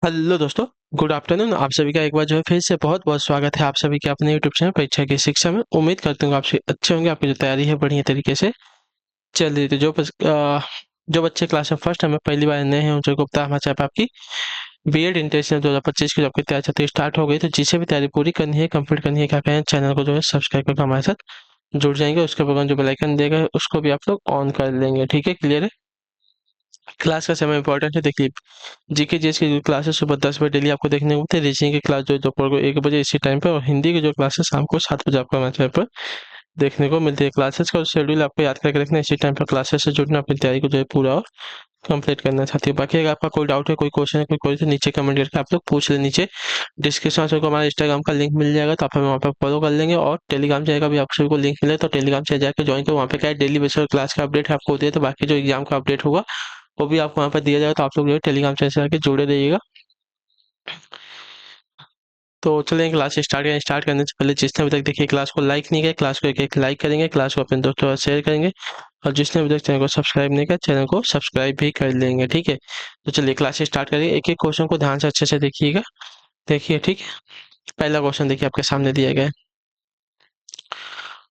Hello दोस्तों। Good afternoon. आप सभी का एक बार जो है फिर से बहुत बहुत स्वागत है आप सभी के अपने यूट्यूब चैनल परीक्षा की शिक्षा में। उम्मीद करता हूँ आप सभी अच्छे होंगे, आपकी जो तैयारी है बढ़िया तरीके से चल रही थी। जो बच्चे क्लास में फर्स्ट हमें पहली बार नए हैं उनको बता हमारे चैनल पर आपकी बीएड इंटरनेशनल 2025 की जो आपकी तैयारी चलती स्टार्ट हो गई। तो जिसे भी तैयारी पूरी करनी है, कंप्लीट करनी है, क्या कहें, चैनल को जो है सब्सक्राइब करके हमारे साथ जुड़ जाएंगे। उसके बगल में जो बेल आइकन देगा उसको भी आप लोग ऑन कर लेंगे। ठीक है, क्लियर है। क्लास का समय इंपॉर्टेंट है। देखिए, जीके जीएस की जो क्लासेस सुबह 10 बजे डेली आपको देखने को मिलते हैं। रीजनिंग की क्लास जो दोपहर को 1 बजे इसी टाइम पे, और हिंदी की जो क्लासेस शाम को 7 बजे आपको हमारे चैनल पर देखने को मिलती है। क्लासेस का शेड्यूल आपको याद करके रखना है। इसी टाइम पर क्लासेस से जुड़ना, अपनी तैयारी को जो है पूरा और कंप्लीट करना चाहती है। बाकी अगर आपका कोई डाउट है, कोई क्वेश्चन है, कोई कोई तो नीचे कमेंट करके आप लोग पूछ ले। नीचे डिस्क्रिप्शन में हमारा इंस्टाग्राम का लिंक मिल जाएगा, तो आप हमें वहाँ पर फॉलो कर लेंगे। और टेलीग्राम चैनल का भी आप सभी को लिंक मिले तो टेलीग्राम चैनल जाकर ज्वाइन करो। वहाँ पे क्या है, डेली बेसिस पर क्लास का अपडेट आपको होती है। तो बाकी जो एग्जाम का अपडेट होगा वो भी आपको वहाँ पर दिया जाएगा। तो आप लोग जो है टेलीग्राम चैनल से आके जुड़े रहिएगा। तो चलिए क्लास स्टार्ट करने से पहले जिसने अभी तक देखिए क्लास को लाइक नहीं किया, क्लास को एक लाइक करेंगे, क्लास को अपने दोस्तों के साथ शेयर करेंगे। और जिसने अभी तक चैनल को सब्सक्राइब नहीं किया, चैनल को सब्सक्राइब भी कर लेंगे। ठीक है, तो चलिए क्लास स्टार्ट करिए। एक एक क्वेश्चन को ध्यान से अच्छे से देखिएगा। देखिए, ठीक है। पहला क्वेश्चन देखिए आपके सामने दिया गया है।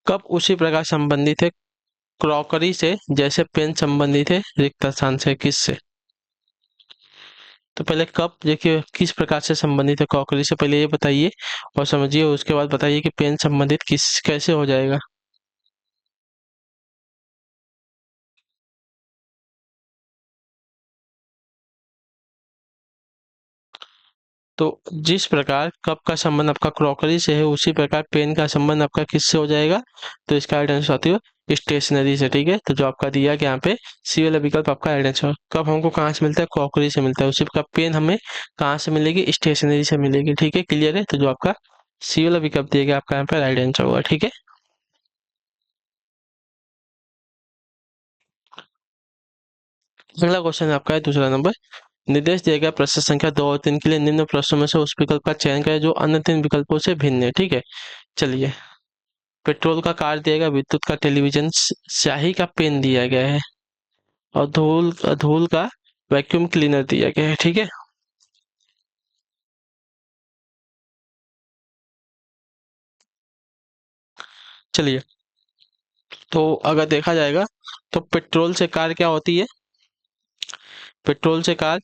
कब उसी प्रकार संबंधित है क्रॉकरी से जैसे पेन संबंधित है रिक्त स्थान से? किससे? तो पहले कप देखिए किस प्रकार से संबंधित है क्रॉकरी से, पहले ये बताइए और समझिए। उसके बाद बताइए कि पेन संबंधित किस कैसे हो जाएगा। तो जिस प्रकार कप का संबंध आपका क्रॉकरी से है, उसी प्रकार पेन का संबंध आपका किससे हो जाएगा? तो इसका राइट आंसर आती है स्टेशनरी से। ठीक है, तो जो आपका दिया गया यहाँ पे सी वाला विकल्प आपका राइट आंसर। कप हमको कहाँ से मिलता है? क्रॉकरी से मिलता है। उसी प्रकार पेन हमें कहाँ से मिलेगी? स्टेशनरी से मिलेगी। ठीक है, क्लियर है। तो जो आपका सी वाला विकल्प दिया गया आपका यहाँ पे राइट आंसर होगा। ठीक है। अगला क्वेश्चन आपका है दूसरा नंबर। निर्देश दिया गया प्रश्न संख्या 2 और 3 के लिए निम्न प्रश्नों में से उस विकल्प का चयन करें जो अन्य 3 विकल्पों से भिन्न है। ठीक है, चलिए। पेट्रोल का कार दिया गया, विद्युत का टेलीविजन, स्याही का पेन दिया गया है, और धूल धूल का वैक्यूम क्लीनर दिया गया है। ठीक है, चलिए। तो अगर देखा जाएगा तो पेट्रोल से कार क्या होती है? पेट्रोल से कार,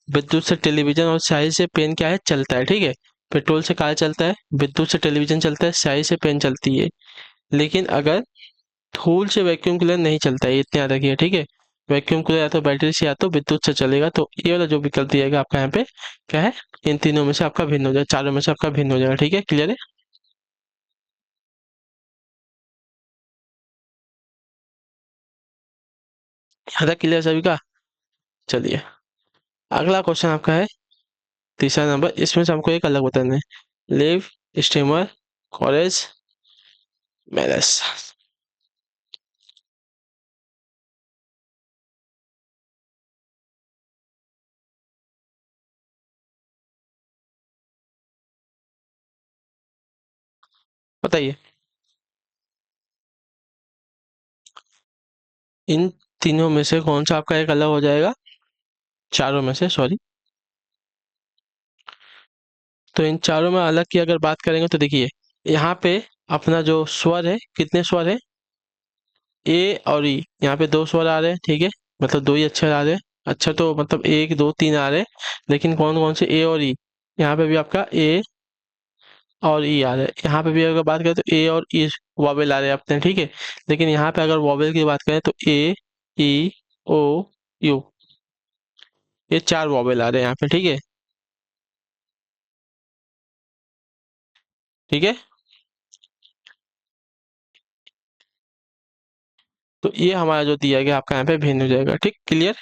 विद्युत से टेलीविजन और स्याही से पेन क्या है? चलता है। ठीक है, पेट्रोल से कार चलता है, विद्युत से टेलीविजन चलता है, स्याही से पेन चलती है। लेकिन अगर धूल से वैक्यूम क्लीनर नहीं चलता है, इतना याद रखिए। ठीक है, वैक्यूम क्लीनर या तो बैटरी से या तो विद्युत से चलेगा। तो ये वाला जो विकल्प दिएगा आपका यहाँ पे क्या है, इन तीनों में से आपका भिन्न हो जाएगा, चारों में से आपका भिन्न हो जाएगा। ठीक है, क्लियर है। यहाँ तक क्लियर सभी का? चलिए, अगला क्वेश्चन आपका है तीसरा नंबर। इसमें से हमको एक अलग बताना है। Live, steamer, college, marriage. बताइए। इन तीनों में से कौन सा आपका एक अलग हो जाएगा? चारों में से, सॉरी। तो इन चारों में अलग की अगर बात करेंगे तो देखिए, यहाँ पे अपना जो स्वर है, कितने स्वर है? ए और ई। यहाँ पे दो स्वर आ रहे हैं। ठीक है, मतलब दो ही अक्षर आ रहे हैं। अक्षर तो मतलब एक दो तीन आ रहे हैं, लेकिन कौन कौन से? ए और ई। यहाँ पे भी आपका ए और ई आ रहा है। यहाँ पे भी अगर बात करें तो ए और ई वॉवेल आ रहे हैं अपने। ठीक है, लेकिन यहाँ पे अगर वॉवेल की बात करें तो ए, ई, ओ, यू, ये चार वॉवेल आ रहे हैं यहाँ पे। ठीक है, ठीक है। तो ये हमारा जो दिया गया आपका यहाँ पे भिन्न हो जाएगा। ठीक, क्लियर।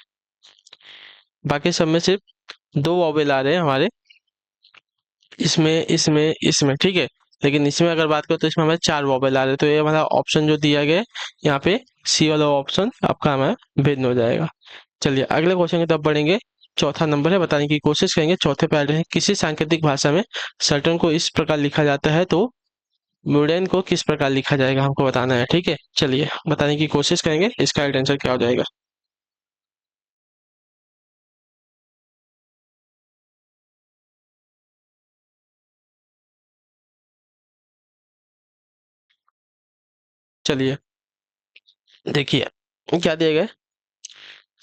बाकी सब में सिर्फ दो वॉवेल आ रहे हैं हमारे, इसमें इसमें इसमें। ठीक है, लेकिन इसमें अगर बात करें तो इसमें हमारे चार वॉवेल आ रहे हैं। तो ये हमारा ऑप्शन जो दिया गया है यहाँ पे, सी वाला ऑप्शन आपका हमारा भिन्न हो जाएगा। चलिए अगले क्वेश्चन की तरफ बढ़ेंगे। चौथा नंबर है, बताने की कोशिश करेंगे। चौथे पे आ रहे हैं, किसी सांकेतिक भाषा में सल्टन को इस प्रकार लिखा जाता है तो म्यूडेन को किस प्रकार लिखा जाएगा, हमको बताना है। ठीक है, चलिए बताने की कोशिश करेंगे इसका राइट आंसर क्या हो जाएगा। चलिए देखिए क्या दिया गया,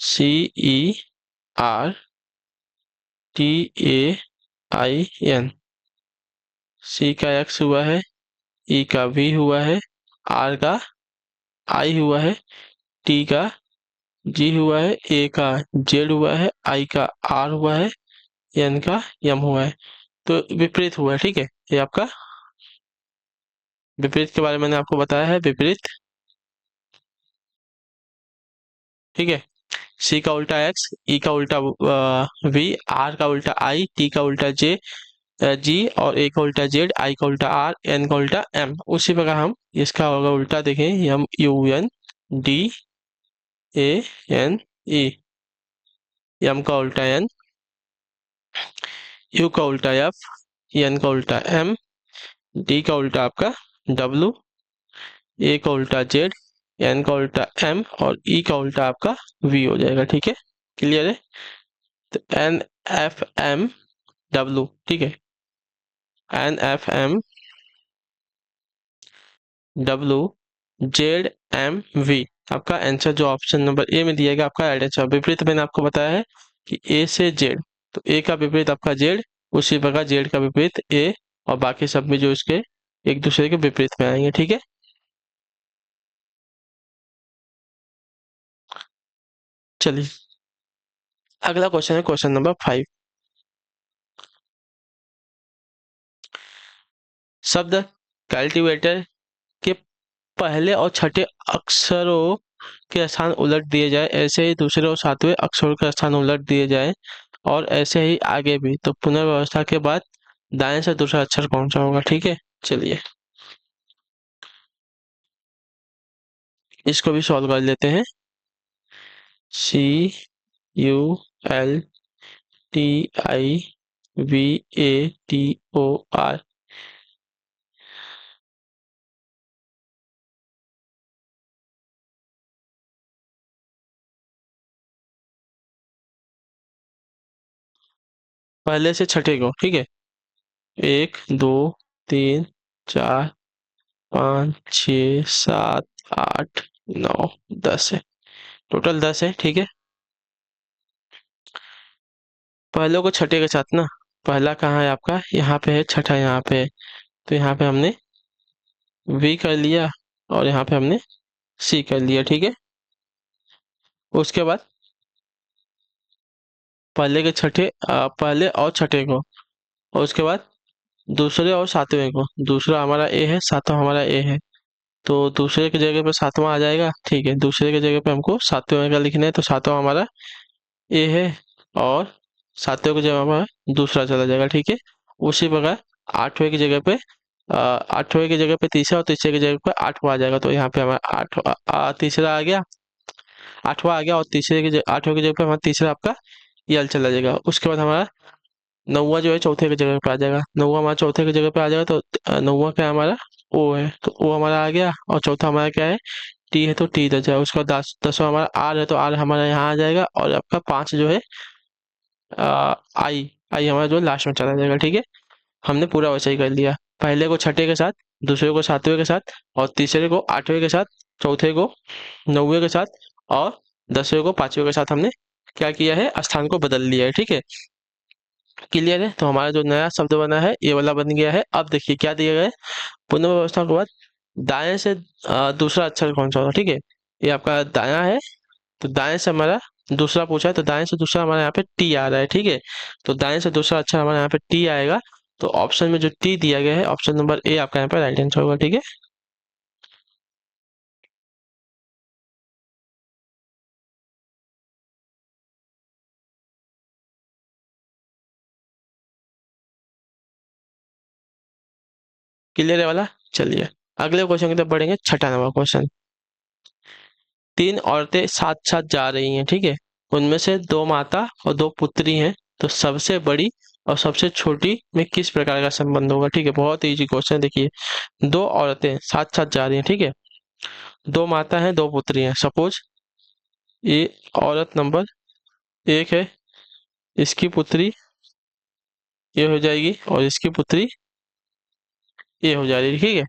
CERTAIN। सी का एक्स हुआ है, ई का वी हुआ है, आर का आई हुआ है, टी का जी हुआ है, ए का जेड हुआ है, आई का आर हुआ है, एन का यम हुआ है। तो विपरीत हुआ है, ठीक है। ये आपका विपरीत के बारे में मैंने आपको बताया है, विपरीत, ठीक है। सी का उल्टा एक्स, ई का उल्टा वी, आर का उल्टा आई, टी का उल्टा जे, जी, और ए का उल्टा जेड, आई का उल्टा आर, एन का उल्टा एम। उसी प्रकार हम इसका होगा उल्टा, देखें, M U N D A N E, M का उल्टा एन, यू का उल्टा एफ, एन का उल्टा एम, डी का उल्टा आपका डब्लू, ए का उल्टा जेड, एन का उल्टा एम, और ई का उल्टा आपका वी हो जाएगा, ठीक है। क्लियर है। तो एन एफ एम डब्लू, ठीक है, N F M W Z M V. आपका आंसर जो ऑप्शन नंबर ए में दिया गया आपका राइट आंसर। विपरीत मैंने आपको बताया है कि ए से जेड, तो ए का विपरीत आपका जेड, उसी प्रकार जेड का विपरीत ए, और बाकी सब में जो इसके एक दूसरे के विपरीत में आएंगे, ठीक है। चलिए अगला क्वेश्चन है क्वेश्चन नंबर 5। शब्द कल्टीवेटर के पहले और छठे अक्षरों के स्थान उलट दिए जाए, ऐसे ही दूसरे और सातवें अक्षरों के स्थान उलट दिए जाए, और ऐसे ही आगे भी, तो पुनर्व्यवस्था के बाद दाएं से दूसरा अक्षर कौन सा होगा, ठीक है। चलिए इसको भी सॉल्व कर लेते हैं। CULTIVATOR। पहले से छठे को, ठीक है। 1 2 3 4 5 6 7 8 9 10 है, टोटल 10 है, ठीक है। पहले को छठे के साथ ना, पहला कहाँ है आपका, यहाँ पे है, छठा यहाँ पे है, तो यहाँ पे हमने वी कर लिया, और यहाँ पे हमने सी कर लिया, ठीक है। उसके बाद पहले के छठे पहले और छठे को, और उसके बाद दूसरे और सातवें को। दूसरा हमारा ए है, सातवां हमारा ए है, तो दूसरे की जगह पे सातवां आ जाएगा, ठीक है। दूसरे की जगह पे हमको सातवें का लिखना है, तो सातवां हमारा ए है, और सातवें की जगह हमारा दूसरा चला जाएगा, ठीक है। उसी प्रकार आठवें की जगह पे आठवें की जगह पे तीसरा, और तीसरे की जगह पे आठवां आ जाएगा, तो यहाँ पे हमारा तीसरा आ गया, आठवां आ गया, और तीसरे की आठवें की जगह पे हमारा तीसरा आपका यल चला जाएगा। उसके बाद हमारा नौवा जो है चौथे की जगह पे आ जाएगा, नौवा हमारा चौथे की जगह पे आ जाएगा, तो नौवा क्या है हमारा, ओ है, तो ओ हमारा आ गया, और चौथा हमारा क्या है, टी है, तो टी इधर जाएगा। उसका 10वां हमारा आर है, तो आर हमारा यहाँ आ जाएगा, और आपका 5 जो है आई, आई हमारा जो लास्ट में चला जाएगा, ठीक है। हमने पूरा वैसा ही कर लिया, पहले को छठे के साथ, दूसरे को सातवें के साथ, और तीसरे को आठवें के साथ, चौथे को नौवे के साथ, और 10वें को पांचवें के साथ हमने क्या किया है, स्थान को बदल लिया है, ठीक है। क्लियर है। तो हमारा जो नया शब्द बना है ये वाला बन गया है। अब देखिए क्या दिया गया है, पुनर्व्यवस्था के बाद दाएं से दूसरा अक्षर कौन सा होगा, ठीक है। ये आपका दायां है, तो दाएं से हमारा दूसरा पूछा है, तो दाएं से दूसरा हमारे यहाँ पे टी आ रहा है, ठीक है। तो दाएं से दूसरा अक्षर हमारे यहाँ पे टी आएगा, तो ऑप्शन में जो टी दिया गया है, ऑप्शन नंबर ए आपका यहाँ पे राइट आंसर होगा, ठीक है। क्लियर है वाला। चलिए अगले क्वेश्चन की तरफ बढ़ेंगे, छठा नंबर क्वेश्चन। 3 औरतें साथ साथ जा रही हैं, ठीक है। उनमें से 2 माता और 2 पुत्री हैं, तो सबसे बड़ी और सबसे छोटी में किस प्रकार का संबंध होगा, ठीक है। बहुत इजी क्वेश्चन, देखिए 2 औरतें साथ साथ जा रही हैं, ठीक है। 2 माता हैं, 2 पुत्री हैं। सपोज ये औरत नंबर 1 है, इसकी पुत्री ये हो जाएगी, और इसकी पुत्री ये हो जाएगी, ठीक है।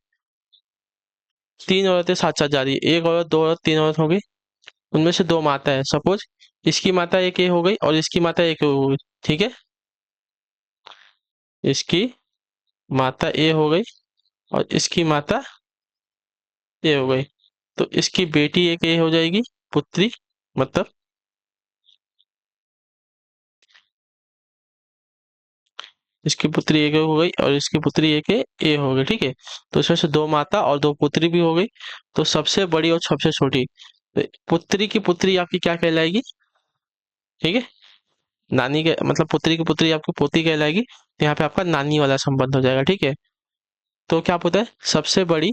तीन औरतें साथ साथ जा रही है, एक औरत, दो औरत, तीन औरत हो गई, उनमें से दो माता है। सपोज इसकी माता एक ए हो गई और इसकी माता एक ए हो गई, ठीक है। इसकी माता ए हो गई और इसकी माता ए हो गई, तो इसकी बेटी एक ए हो जाएगी, पुत्री, मतलब इसकी पुत्री एक हो गई और इसकी पुत्री एक ए हो गई, ठीक है। तो इसमें से दो माता और दो पुत्री भी हो गई। तो सबसे बड़ी और सबसे छोटी, तो पुत्री की पुत्री आपकी क्या कहलाएगी, ठीक है। नानी के मतलब पुत्री की पुत्री आपकी पोती कहलाएगी, तो यहाँ पे आपका नानी वाला संबंध हो जाएगा, ठीक है। तो क्या होता है, सबसे बड़ी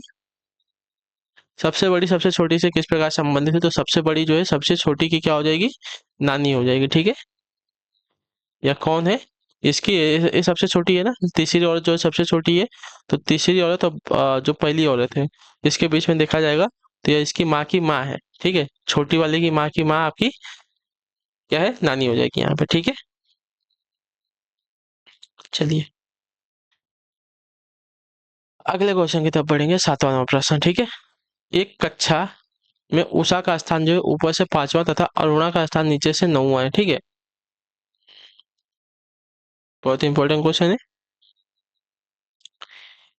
सबसे छोटी से किस प्रकार संबंधित है, तो सबसे बड़ी जो है सबसे छोटी की क्या हो जाएगी, नानी हो जाएगी, ठीक है। या कौन है इसकी, ये सबसे छोटी है ना, तीसरी औरत जो है सबसे छोटी है, तो तीसरी औरत और जो पहली औरत है इसके बीच में देखा जाएगा, तो ये इसकी माँ की माँ है, ठीक है। छोटी वाले की माँ आपकी क्या है, नानी हो जाएगी यहाँ पे, ठीक है। चलिए अगले क्वेश्चन की तरफ बढ़ेंगे, सातवां नंबर प्रश्न, ठीक है। एक कक्षा में उषा का स्थान जो है ऊपर से पांचवा तथा अरुणा का स्थान नीचे से नौवां है, ठीक है। बहुत इंपॉर्टेंट क्वेश्चन है।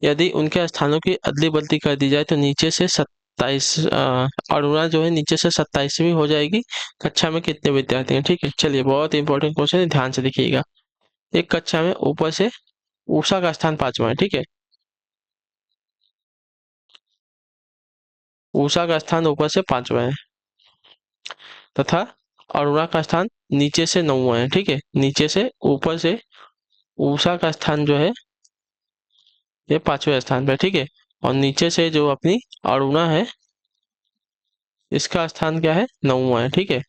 यदि उनके स्थानों की अदली बदली कर दी जाए तो नीचे से 27 अरुणा जो है नीचे से 27वीं हो जाएगी। कक्षा में कितने विद्यार्थी हैं, ठीक है। चलिए बहुत इंपॉर्टेंट क्वेश्चन है, ध्यान से देखिएगा। एक कक्षा में ऊपर से उषा का स्थान पांचवा है, ठीक है। उषा का स्थान ऊपर से पांचवा है तथा अरुणा का स्थान नीचे से नौवां है, ठीक है। नीचे से ऊपर से उषा का स्थान जो है ये पांचवें स्थान पे, ठीक है। और नीचे से जो अपनी अरुणा है इसका स्थान क्या है, नौवां है, ठीक है।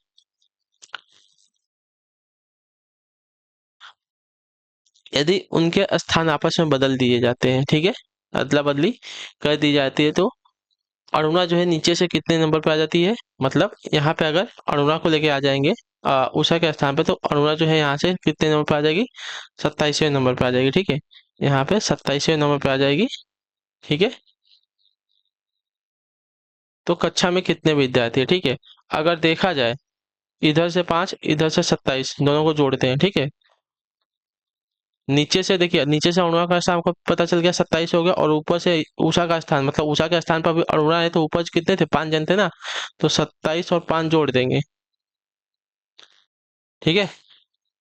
यदि उनके स्थान आपस में बदल दिए जाते हैं, ठीक है, अदला बदली कर दी जाती है, तो अरुणा जो है नीचे से कितने नंबर पे आ जाती है, मतलब यहाँ पे अगर अरुणा को लेके आ जाएंगे उषा के स्थान पे, तो अरुणा जो है यहाँ से कितने नंबर पे आ जाएगी, 27वें नंबर पे आ जाएगी, ठीक है। यहाँ पे 27वें नंबर पे आ जाएगी, ठीक है। तो कक्षा में कितने विद्यार्थी है, ठीक है। अगर देखा जाए इधर से 5 इधर से 27 दोनों को जोड़ते हैं, ठीक है। नीचे से देखिए, नीचे से अरुणा का स्थान आपको पता चल गया 27 हो गया, और ऊपर से उषा का स्थान, मतलब उषा के स्थान पर भी अरुणा है, तो ऊपर कितने थे, 5 जन थे ना, तो 27 और 5 जोड़ देंगे, ठीक है।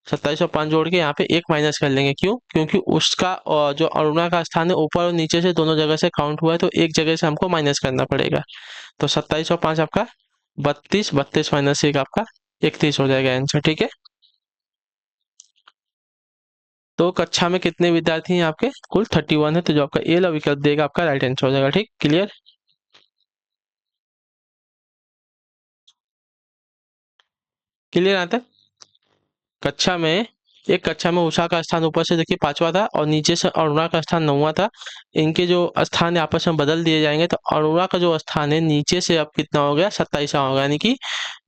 27 और 5 जोड़ के यहाँ पे एक माइनस कर लेंगे, क्यों, क्योंकि उसका जो अरुणा का स्थान है ऊपर और नीचे से दोनों जगह से काउंट हुआ है, तो एक जगह से हमको माइनस करना पड़ेगा। तो 27 और 5 आपका 32, 32 माइनस 1 आपका 31 हो जाएगा आंसर, ठीक है। तो कक्षा में कितने विद्यार्थी हैं आपके, कुल 31 है, तो जो आपका ए वाला विकल्प देगा आपका राइट आंसर हो जाएगा, ठीक, क्लियर। क्लियर आता है। कक्षा में एक कक्षा में उषा का स्थान ऊपर से देखिए पांचवा था और नीचे से अरुणा का स्थान नौवां था। इनके जो स्थान है आपस में बदल दिए जाएंगे, तो अरुणा का जो स्थान है नीचे से अब कितना हो गया, 27वां होगा, यानी कि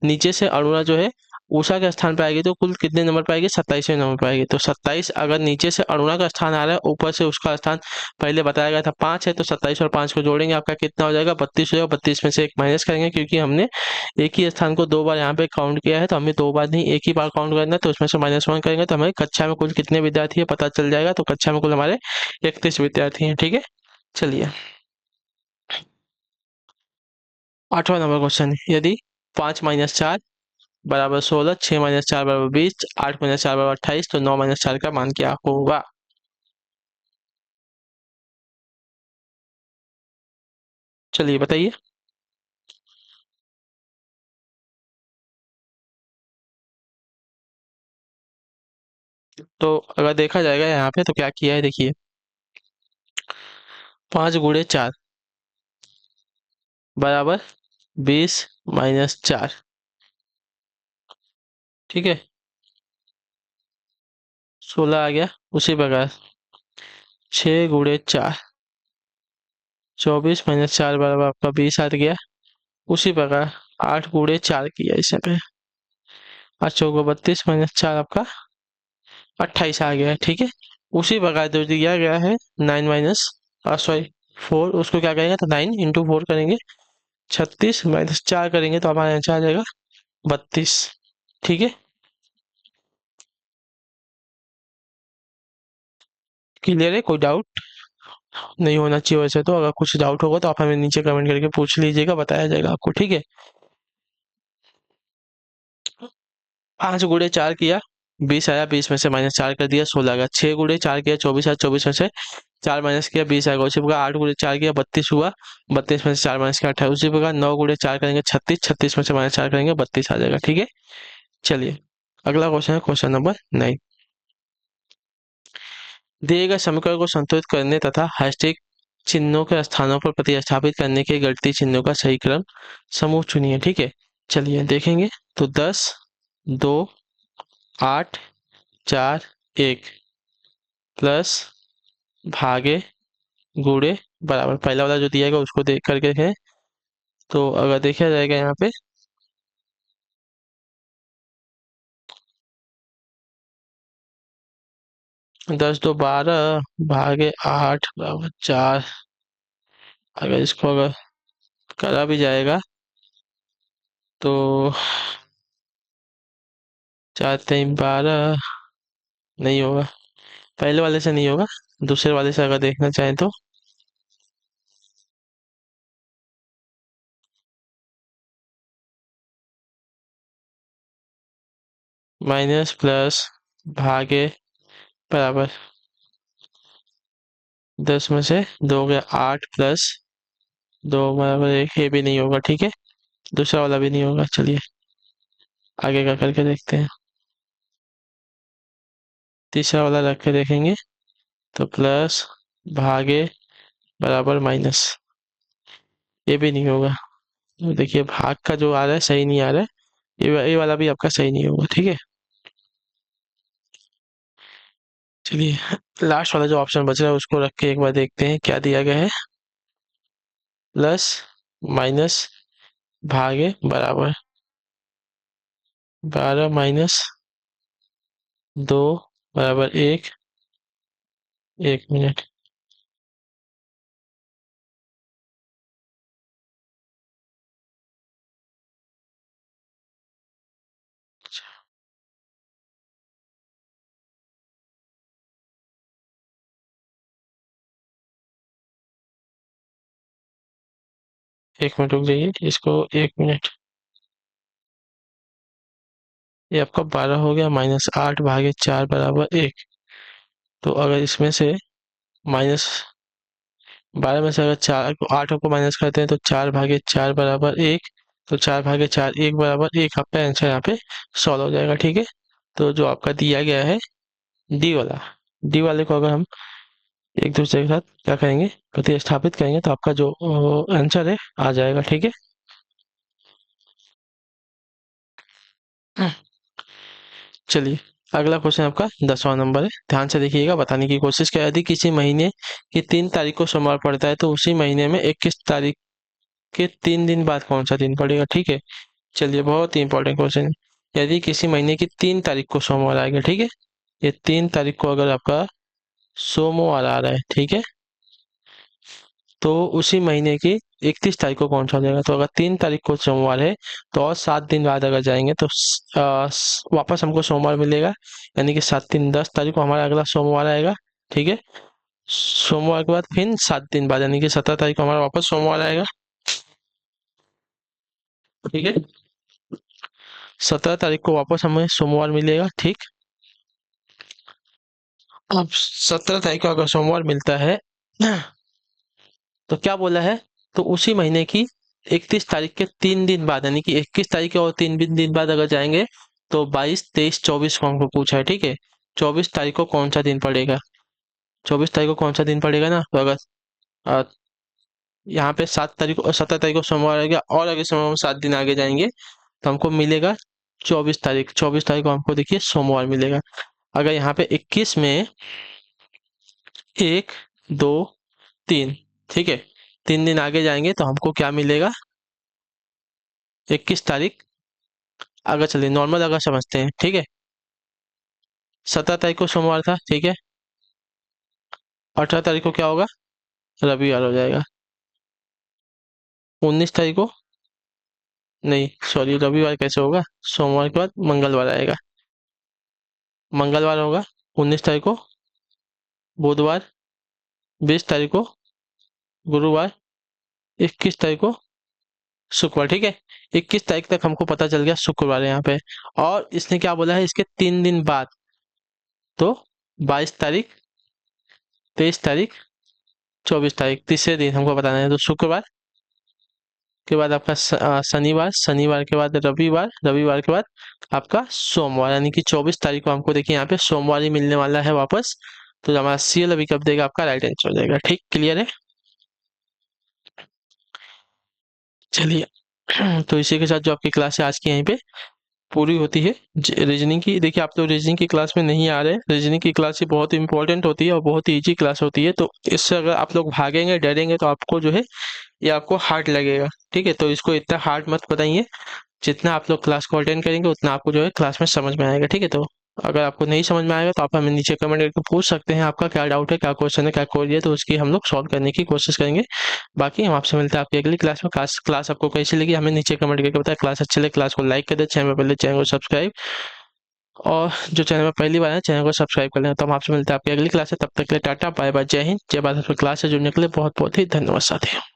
नीचे से अरुणा जो है उषा के स्थान पर आएगी, तो कुल कितने नंबर पर आएगी, 27वें नंबर पर आएगी। तो 27 अगर नीचे से अरुणा का स्थान आ रहा है, ऊपर से उसका स्थान पहले बताया गया था 5 है, तो 27 और 5 को जोड़ेंगे आपका कितना हो जाएगा, 32 हो जाएगा। 32 में से एक माइनस करेंगे, क्योंकि हमने एक ही स्थान को दो बार यहाँ पे काउंट किया है, तो हमें दो बार नहीं एक ही बार काउंट करना है, तो उसमें से -1 करेंगे, तो हमें कक्षा में कुल कितने विद्यार्थी है पता चल जाएगा। तो कक्षा में कुल हमारे 31 विद्यार्थी हैं, ठीक है। चलिए 8वां नंबर क्वेश्चन, यदि 5 - 4 बराबर 16, 6 - 4 बराबर 20, 8 - 4 बराबर 28, तो 9 - 4 का मान क्या होगा। चलिए बताइए। तो अगर देखा जाएगा यहाँ पे, तो क्या किया है, देखिए 5 × 4 बराबर 20 - 4, ठीक है। 16 आ गया। उसी प्रकार 6 × 4 24 - 4 बराबर आपका 20 आ गया। उसी प्रकार 8 × 4 किया इसे पे, 8 × 4 = 32 - 4 आपका 28 आ गया है, ठीक है। उसी प्रकार जो दिया गया है 9 माइनस सॉरी 4 उसको क्या करेंगे तो 9 × 4 करेंगे, 36 - 4 करेंगे तो हमारे आंसर आ जाएगा 32। ठीक है, क्लियर है? कोई डाउट नहीं होना चाहिए वैसे तो। अगर कुछ डाउट होगा तो आप हमें नीचे कमेंट करके पूछ लीजिएगा, बताया जाएगा आपको। ठीक है, 5 × 4 किया 20 आया, 20 में से -4 कर दिया 16 आएगा। 6 × 4 किया 24 आया, 24 में से 4 माइनस किया 20 आएगा। उसी प्रकार 8 × 4 किया 32 हुआ, 32 में से 4 माइनस किया 28। उसी प्रकार 9 × 4 करेंगे 36, 36 में से -4 करेंगे 32 आ जाएगा। ठीक है, चलिए अगला क्वेश्चन है क्वेश्चन नंबर 9। दिए गए समीकरण को संतुलित करने तथा हैशटैग चिन्हों के स्थानों पर प्रतिस्थापित करने के गणितीय चिन्हों का सही क्रम समूह चुनिए। ठीक है, चलिए देखेंगे। तो 10, 2, 8, 4, 1 प्लस भागे गुणे बराबर, पहला वाला जो दिया गया उसको देख करके है। तो अगर देखा जाएगा यहाँ पे 10 2 12 भागे 8 बराबर 4। अगर इसको अगर करा भी जाएगा तो 4 3 12 नहीं होगा, पहले वाले से नहीं होगा। दूसरे वाले से अगर देखना चाहें तो माइनस प्लस भागे बराबर 10 में से 2 हो गया 8 प्लस 2 बराबर 1, ये भी नहीं होगा। ठीक है, दूसरा वाला भी नहीं होगा। चलिए आगे का करके देखते हैं। तीसरा वाला रख के देखेंगे तो प्लस भागे बराबर माइनस, ये भी नहीं होगा। तो देखिए भाग का जो आ रहा है सही नहीं आ रहा है, ये वाला भी आपका सही नहीं होगा। ठीक है, चलिए लास्ट वाला जो ऑप्शन बच रहा है उसको रख के एक बार देखते हैं क्या दिया गया है। प्लस माइनस भागे बराबर 12 - 2 बराबर 1। 1 मिनट, एक मिनट रुक जाइए इसको। 1 मिनट, ये आपका 12 हो गया, -8 भागे 4 बराबर 1। तो अगर इसमें से माइनस 12 में से अगर 4 8 को माइनस करते हैं तो 4 भागे 4 बराबर 1। तो 4 भागे 4 1 बराबर 1, आपका आंसर यहाँ पे सॉल्व हो जाएगा। ठीक है, तो जो आपका दिया गया है डी वाला, डी वाले को अगर हम एक दूसरे के साथ क्या करेंगे प्रतिस्थापित करेंगे तो आपका जो आंसर है आ जाएगा। ठीक है, चलिए अगला क्वेश्चन आपका 10वां नंबर है, ध्यान से देखिएगा, बताने की कोशिश करें। यदि किसी महीने की 3 तारीख को सोमवार पड़ता है तो उसी महीने में 21 तारीख के 3 दिन बाद कौन सा दिन पड़ेगा। ठीक है, चलिए बहुत ही इंपॉर्टेंट क्वेश्चन है। यदि किसी महीने की 3 तारीख को सोमवार आएगा, ठीक है, ये 3 तारीख को अगर आपका सोमवार आ रहा है, ठीक है, तो उसी महीने की 31 तारीख को कौन सा हो जाएगा। तो अगर 3 तारीख को सोमवार है तो और 7 दिन बाद अगर जाएंगे तो वापस हमको सोमवार मिलेगा, यानी कि 7 3 10 तारीख को हमारा अगला सोमवार आएगा। ठीक है, सोमवार के बाद फिर 7 दिन बाद यानी कि 17 तारीख को हमारा वापस सोमवार आएगा। ठीक है, 17 तारीख को वापस हमें सोमवार मिलेगा। ठीक, अब 17 तारीख को अगर सोमवार मिलता है तो क्या बोला है, तो उसी महीने की 31 तारीख के 3 दिन बाद यानी कि 21 तारीख के और 3 दिन बाद अगर जाएंगे तो 22 23 24 को हमको पूछा है। ठीक है, 24 तारीख को कौन सा दिन पड़ेगा, 24 तारीख को कौन सा दिन पड़ेगा ना। तो अगर अ, यहाँ पे 7 तारीख को 17 तारीख को सोमवार आ गया और अगर सोमवार में 7 दिन आगे जाएंगे तो हमको मिलेगा 24 तारीख। 24 तारीख को हमको देखिए सोमवार मिलेगा। अगर यहाँ पे 21 में 1 2 3, ठीक है, 3 दिन आगे जाएंगे तो हमको क्या मिलेगा 21 तारीख। अगर चलिए नॉर्मल अगर समझते हैं, ठीक है, 17 तारीख को सोमवार था, ठीक है, 18 तारीख को क्या होगा रविवार हो जाएगा। 19 तारीख को नहीं, सॉरी, रविवार कैसे होगा, सोमवार के बाद मंगलवार आएगा। मंगलवार होगा 19 तारीख को, बुधवार 20 तारीख को, गुरुवार 21 तारीख को, शुक्रवार। ठीक है, 21 तारीख तक हमको पता चल गया शुक्रवार है यहाँ पे। और इसने क्या बोला है, इसके 3 दिन बाद, तो 22 तारीख, 23 तारीख, 24 तारीख, तीसरे दिन हमको बताना है। तो शुक्रवार के बाद आपका शनिवार, शनिवार के बाद रविवार, रविवार के बाद आपका सोमवार, यानी कि 24 तारीख को हमको देखिए यहाँ पे सोमवार ही मिलने वाला है वापस। तो हमारा सीएल अभी कब देगा, आपका राइट आंसर हो जाएगा। ठीक, क्लियर है। चलिए तो इसी के साथ जो आपकी क्लास है आज की यहीं पे पूरी होती है। रीजनिंग की, देखिए आप तो रीजनिंग की क्लास में नहीं आ रहे हैं, रीजनिंग की क्लास ही बहुत इंपॉर्टेंट होती है और बहुत ही ईजी क्लास होती है। तो इससे अगर आप लोग भागेंगे डरेंगे तो आपको जो है ये आपको हार्ड लगेगा। ठीक है, तो इसको इतना हार्ड मत बताइए, जितना आप लोग क्लास को अटेंड करेंगे उतना आपको जो है क्लास में समझ में आएगा। ठीक है, तो अगर आपको नहीं समझ में आएगा तो आप हमें नीचे कमेंट करके पूछ सकते हैं, आपका क्या डाउट है, क्या क्वेश्चन है, क्या क्वेरी है, तो उसकी हम लोग सॉल्व करने की कोशिश करेंगे। बाकी हम आपसे मिलते हैं आपकी अगली क्लास में। क्लास आपको कैसी लगी हमें नीचे कमेंट करके बताएं। क्लास अच्छी लगे क्लास को लाइक कर दे, चैनल में पहले चैनल को सब्सक्राइब, और जो चैनल में पहली बार है चैनल को सब्सक्राइब कर लेना। तो हम आपसे मिलते हैं आपकी अगली क्लास है, तब तक के लिए टाटा बाय बाय, जय हिंद, जय भारत। क्लास से जुड़ने के लिए बहुत बहुत ही धन्यवाद साथियों।